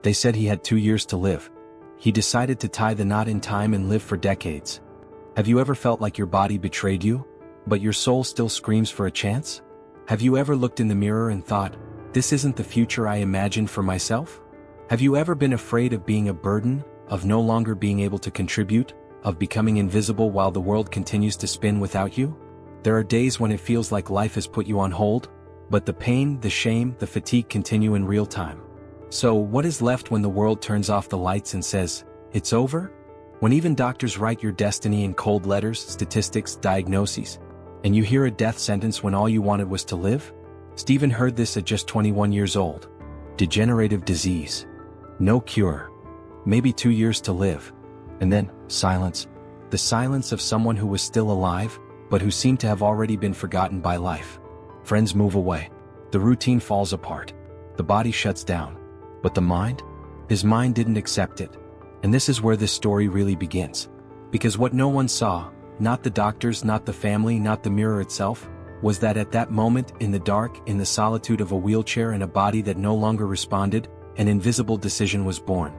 They said he had 2 years to live. He decided to tie the knot in time and live for decades. Have you ever felt like your body betrayed you, but your soul still screams for a chance? Have you ever looked in the mirror and thought, this isn't the future I imagined for myself? Have you ever been afraid of being a burden, of no longer being able to contribute, of becoming invisible while the world continues to spin without you? There are days when it feels like life has put you on hold, but the pain, the shame, the fatigue continue in real time. So what is left when the world turns off the lights and says, it's over? When even doctors write your destiny in cold letters, statistics, diagnoses, and you hear a death sentence when all you wanted was to live? Stephen heard this at just 21 years old. Degenerative disease. No cure. Maybe 2 years to live. And then, silence. The silence of someone who was still alive, but who seemed to have already been forgotten by life. Friends move away. The routine falls apart. The body shuts down. But the mind? His mind didn't accept it. And this is where this story really begins. Because what no one saw, not the doctors, not the family, not the mirror itself, was that at that moment, in the dark, in the solitude of a wheelchair and a body that no longer responded, an invisible decision was born.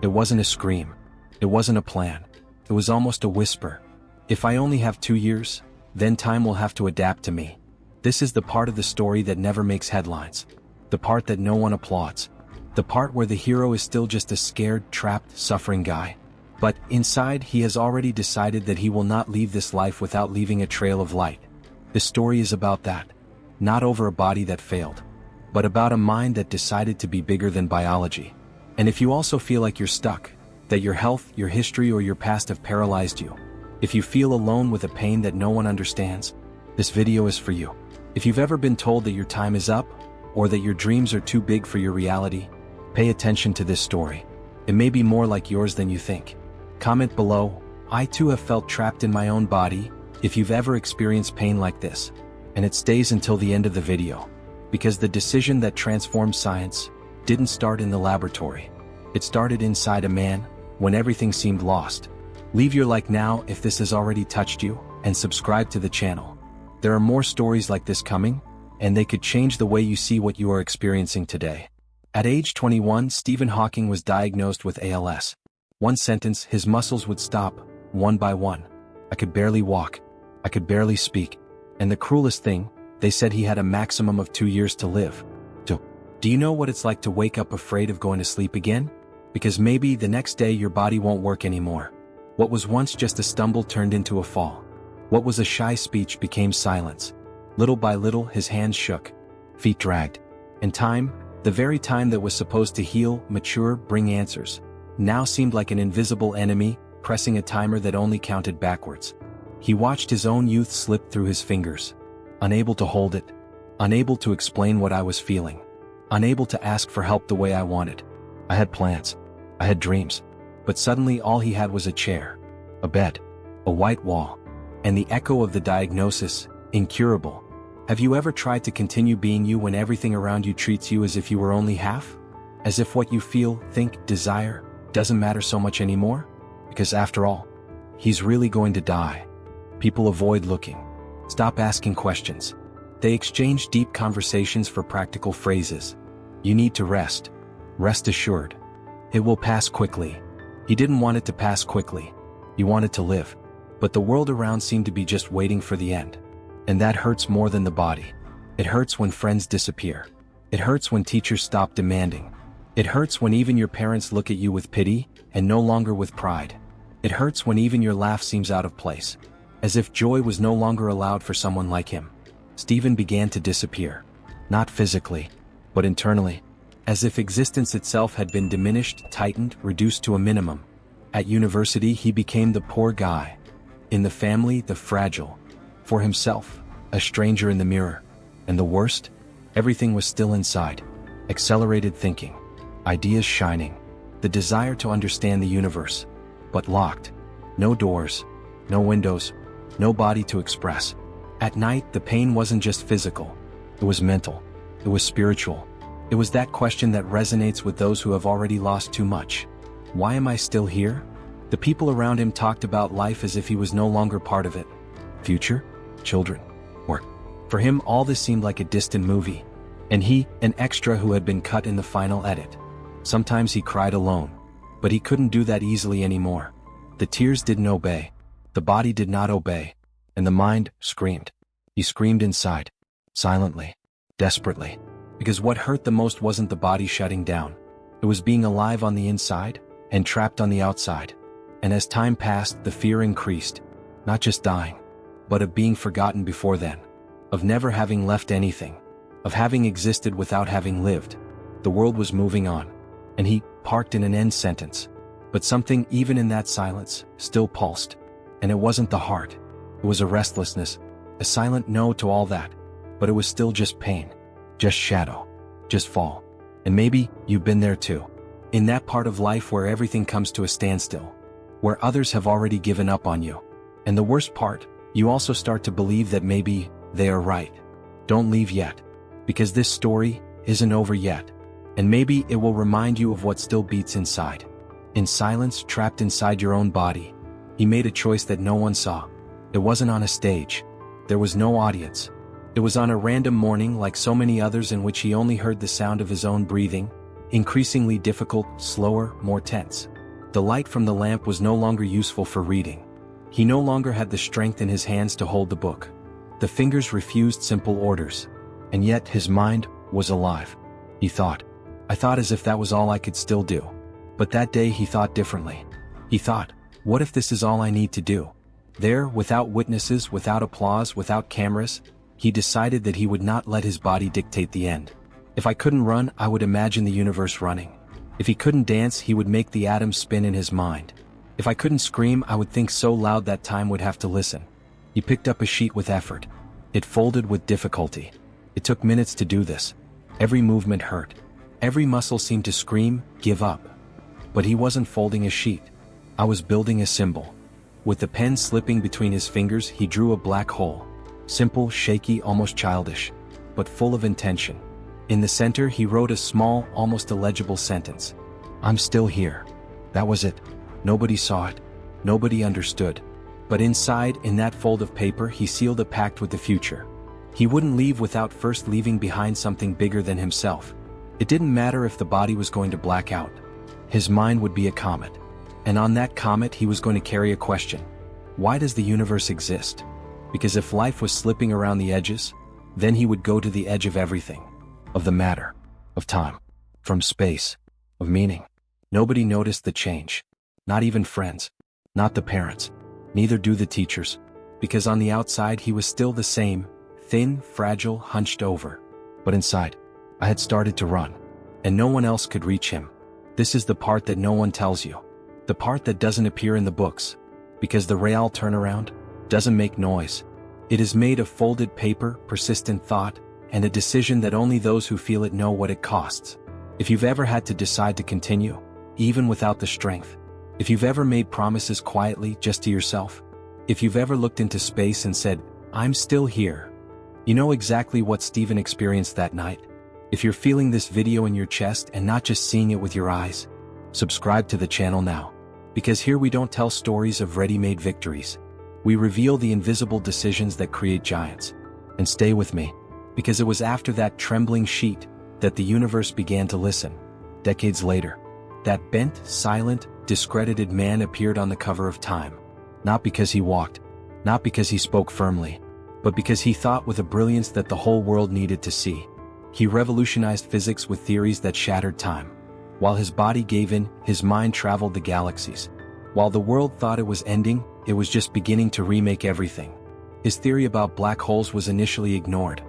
It wasn't a scream. It wasn't a plan. It was almost a whisper. If I only have 2 years, then time will have to adapt to me. This is the part of the story that never makes headlines. The part that no one applauds. The part where the hero is still just a scared, trapped, suffering guy. But inside, he has already decided that he will not leave this life without leaving a trail of light. The story is about that. Not over a body that failed, but about a mind that decided to be bigger than biology. And if you also feel like you're stuck, that your health, your history, or your past have paralyzed you, if you feel alone with a pain that no one understands, this video is for you. If you've ever been told that your time is up, or that your dreams are too big for your reality, pay attention to this story. It may be more like yours than you think. Comment below, I too have felt trapped in my own body, if you've ever experienced pain like this. And it stays until the end of the video. Because the decision that transformed science didn't start in the laboratory. It started inside a man, when everything seemed lost. Leave your like now if this has already touched you, and subscribe to the channel. There are more stories like this coming, and they could change the way you see what you are experiencing today. At age 21, Stephen Hawking was diagnosed with ALS. One sentence, his muscles would stop, one by one. I could barely walk. I could barely speak. And the cruelest thing, they said he had a maximum of 2 years to live. Do you know what it's like to wake up afraid of going to sleep again? Because maybe the next day your body won't work anymore. What was once just a stumble turned into a fall. What was a shy speech became silence. Little by little, his hands shook. Feet dragged. And time, the very time that was supposed to heal, mature, bring answers, now seemed like an invisible enemy, pressing a timer that only counted backwards. He watched his own youth slip through his fingers. Unable to hold it. Unable to explain what I was feeling. Unable to ask for help the way I wanted. I had plans. I had dreams. But suddenly all he had was a chair. A bed. A white wall. And the echo of the diagnosis, incurable. Have you ever tried to continue being you when everything around you treats you as if you were only half? As if what you feel, think, desire, doesn't matter so much anymore? Because after all, he's really going to die. People avoid looking. Stop asking questions. They exchange deep conversations for practical phrases. You need to rest. Rest assured. It will pass quickly. He didn't want it to pass quickly. He wanted to live. But the world around seemed to be just waiting for the end. And that hurts more than the body. It hurts when friends disappear. It hurts when teachers stop demanding. It hurts when even your parents look at you with pity, and no longer with pride. It hurts when even your laugh seems out of place. As if joy was no longer allowed for someone like him. Stephen began to disappear. Not physically, but internally. As if existence itself had been diminished, tightened, reduced to a minimum. At university, he became the poor guy. In the family, the fragile. For himself, a stranger in the mirror. And the worst? Everything was still inside. Accelerated thinking. Ideas shining. The desire to understand the universe. But locked. No doors. No windows. No body to express. At night, the pain wasn't just physical. It was mental. It was spiritual. It was that question that resonates with those who have already lost too much. Why am I still here? The people around him talked about life as if he was no longer part of it. Future? Children? Work? For him, all this seemed like a distant movie. And he, an extra who had been cut in the final edit. Sometimes he cried alone. But he couldn't do that easily anymore. The tears didn't obey. The body did not obey. And the mind screamed. He screamed inside. Silently. Desperately. Because what hurt the most wasn't the body shutting down. It was being alive on the inside and trapped on the outside. And as time passed, the fear increased. Not just dying, but of being forgotten before then. Of never having left anything. Of having existed without having lived. The world was moving on. And he parked in an end sentence. But something, even in that silence, still pulsed. And it wasn't the heart. It was a restlessness. A silent no to all that. But it was still just pain. Just shadow. Just fall. And maybe you've been there too. In that part of life where everything comes to a standstill. Where others have already given up on you. And the worst part, you also start to believe that maybe they are right. Don't leave yet. Because this story isn't over yet. And maybe it will remind you of what still beats inside. In silence, trapped inside your own body. He made a choice that no one saw. It wasn't on a stage. There was no audience. It was on a random morning like so many others in which he only heard the sound of his own breathing, increasingly difficult, slower, more tense. The light from the lamp was no longer useful for reading. He no longer had the strength in his hands to hold the book. The fingers refused simple orders. And yet his mind was alive. He thought. I thought as if that was all I could still do. But that day he thought differently. He thought, what if this is all I need to do? There, without witnesses, without applause, without cameras, he decided that he would not let his body dictate the end. If I couldn't run, I would imagine the universe running. If he couldn't dance, he would make the atoms spin in his mind. If I couldn't scream, I would think so loud that time would have to listen. He picked up a sheet with effort. It folded with difficulty. It took minutes to do this. Every movement hurt. Every muscle seemed to scream, give up. But he wasn't folding a sheet. I was building a symbol. With the pen slipping between his fingers, he drew a black hole. Simple, shaky, almost childish, but full of intention. In the center, he wrote a small, almost illegible sentence. I'm still here. That was it. Nobody saw it. Nobody understood. But inside, in that fold of paper, he sealed a pact with the future. He wouldn't leave without first leaving behind something bigger than himself. It didn't matter if the body was going to black out. His mind would be a comet. And on that comet, he was going to carry a question. Why does the universe exist? Because if life was slipping around the edges, then he would go to the edge of everything. Of the matter. Of time. From space. Of meaning. Nobody noticed the change. Not even friends. Not the parents. Neither do the teachers. Because on the outside he was still the same, thin, fragile, hunched over. But inside, I had started to run. And no one else could reach him. This is the part that no one tells you. The part that doesn't appear in the books. Because the real turnaround doesn't make noise. It is made of folded paper, persistent thought, and a decision that only those who feel it know what it costs. If you've ever had to decide to continue, even without the strength. If you've ever made promises quietly just to yourself. If you've ever looked into space and said, I'm still here. You know exactly what Stephen experienced that night. If you're feeling this video in your chest and not just seeing it with your eyes, subscribe to the channel now. Because here we don't tell stories of ready-made victories. We reveal the invisible decisions that create giants. And stay with me, because it was after that trembling sheet that the universe began to listen. Decades later, that bent, silent, discredited man appeared on the cover of Time. Not because he walked, not because he spoke firmly, but because he thought with a brilliance that the whole world needed to see. He revolutionized physics with theories that shattered time. While his body gave in, his mind traveled the galaxies. While the world thought it was ending, it was just beginning to remake everything. His theory about black holes was initially ignored.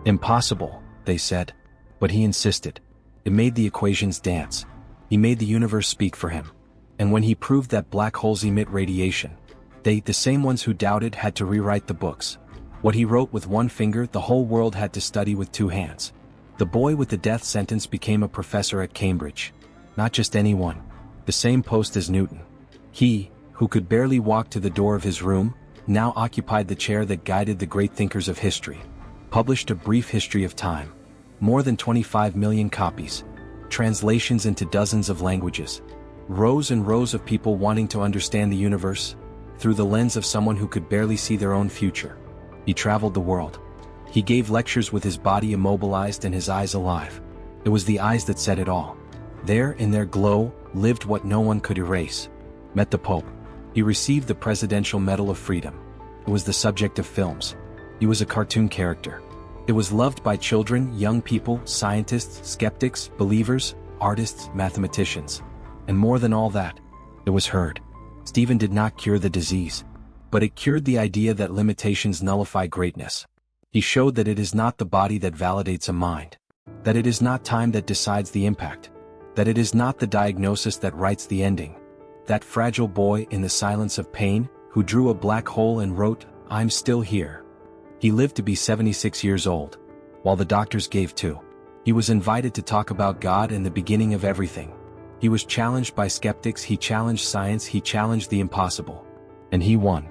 Impossible, they said. But he insisted. It made the equations dance. He made the universe speak for him. And when he proved that black holes emit radiation, they, the same ones who doubted, had to rewrite the books. What he wrote with one finger, the whole world had to study with two hands. The boy with the death sentence became a professor at Cambridge. Not just anyone. The same post as Newton. He, who could barely walk to the door of his room, now occupied the chair that guided the great thinkers of history. Published a brief history of time. More than 25 million copies. Translations into dozens of languages. Rows and rows of people wanting to understand the universe through the lens of someone who could barely see their own future. He traveled the world. He gave lectures with his body immobilized and his eyes alive. It was the eyes that said it all. There, in their glow, lived what no one could erase. Met the Pope. He received the Presidential Medal of Freedom. It was the subject of films. He was a cartoon character. It was loved by children, young people, scientists, skeptics, believers, artists, mathematicians. And more than all that, it was heard. Stephen did not cure the disease, but it cured the idea that limitations nullify greatness. He showed that it is not the body that validates a mind, that it is not time that decides the impact, that it is not the diagnosis that writes the ending. That fragile boy in the silence of pain, who drew a black hole and wrote, "I'm still here." He lived to be 76 years old, while the doctors gave 2. He was invited to talk about God and the beginning of everything. He was challenged by skeptics, he challenged science, he challenged the impossible. And he won.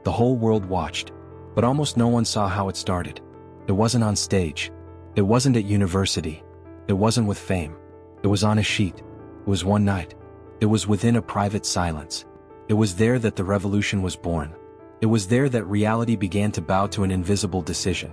The whole world watched, but almost no one saw how it started. It wasn't on stage. It wasn't at university. It wasn't with fame. It was on a sheet. It was one night. It was within a private silence. It was there that the revolution was born. It was there that reality began to bow to an invisible decision.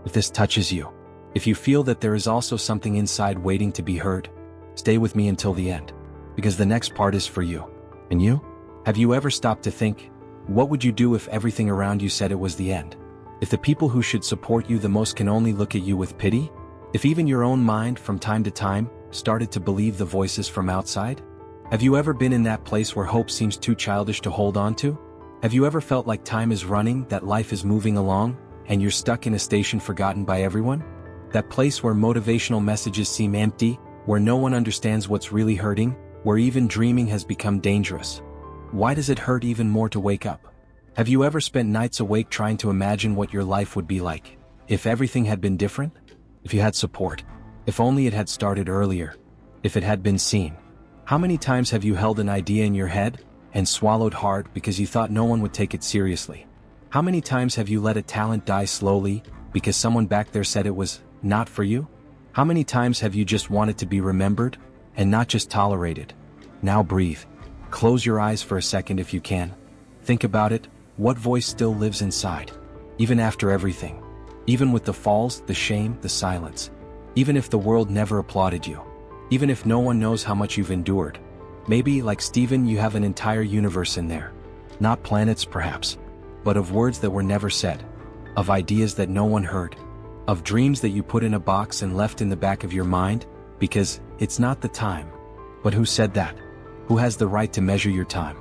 If this touches you, if you feel that there is also something inside waiting to be heard, stay with me until the end, because the next part is for you. And you? Have you ever stopped to think, what would you do if everything around you said it was the end? If the people who should support you the most can only look at you with pity? If even your own mind, from time to time, started to believe the voices from outside? Have you ever been in that place where hope seems too childish to hold on to? Have you ever felt like time is running, that life is moving along, and you're stuck in a station forgotten by everyone? That place where motivational messages seem empty, where no one understands what's really hurting, where even dreaming has become dangerous. Why does it hurt even more to wake up? Have you ever spent nights awake trying to imagine what your life would be like, if everything had been different? If you had support? If only it had started earlier? If it had been seen? How many times have you held an idea in your head and swallowed hard because you thought no one would take it seriously? How many times have you let a talent die slowly because someone back there said it was not for you? How many times have you just wanted to be remembered and not just tolerated? Now breathe. Close your eyes for a second if you can. Think about it. What voice still lives inside? Even after everything. Even with the falls, the shame, the silence. Even if the world never applauded you. Even if no one knows how much you've endured. Maybe, like Stephen, you have an entire universe in there. Not planets, perhaps, but of words that were never said. Of ideas that no one heard. Of dreams that you put in a box and left in the back of your mind, because it's not the time. But who said that? Who has the right to measure your time?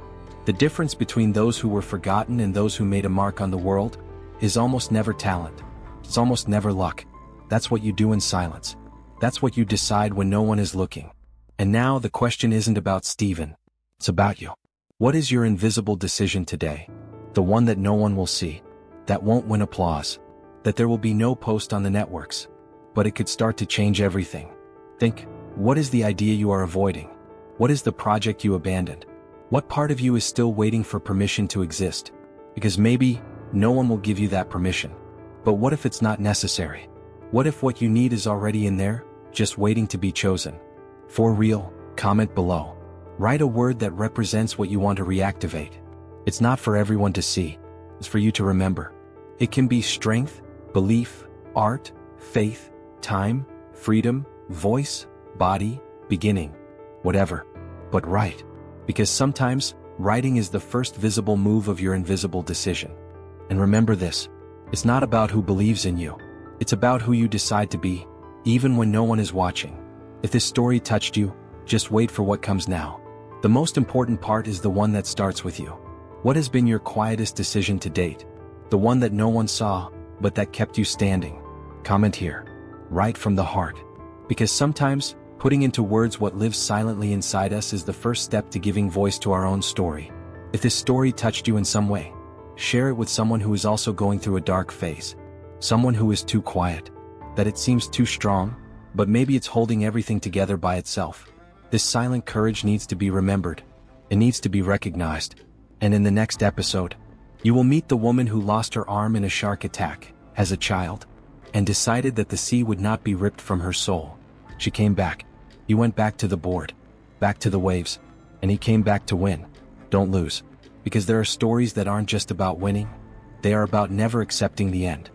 The difference between those who were forgotten and those who made a mark on the world is almost never talent. It's almost never luck. That's what you do in silence. That's what you decide when no one is looking. And now the question isn't about Stephen. It's about you. What is your invisible decision today? The one that no one will see. That won't win applause. That there will be no post on the networks. But it could start to change everything. Think, what is the idea you are avoiding? What is the project you abandoned? What part of you is still waiting for permission to exist? Because maybe no one will give you that permission. But what if it's not necessary? What if what you need is already in there, just waiting to be chosen? For real, comment below. Write a word that represents what you want to reactivate. It's not for everyone to see. It's for you to remember. It can be strength, belief, art, faith, time, freedom, voice, body, beginning, whatever. But write. Because sometimes, writing is the first visible move of your invisible decision. And remember this, it's not about who believes in you. It's about who you decide to be, even when no one is watching. If this story touched you, just wait for what comes now. The most important part is the one that starts with you. What has been your quietest decision to date? The one that no one saw, but that kept you standing. Comment here. Write from the heart. Because sometimes, putting into words what lives silently inside us is the first step to giving voice to our own story. If this story touched you in some way, share it with someone who is also going through a dark phase. Someone who is too quiet, that it seems too strong, but maybe it's holding everything together by itself. This silent courage needs to be remembered. It needs to be recognized. And in the next episode, you will meet the woman who lost her arm in a shark attack as a child and decided that the sea would not be ripped from her soul. She came back. He went back to the board, back to the waves, and he came back to win. Don't lose, because there are stories that aren't just about winning, they are about never accepting the end.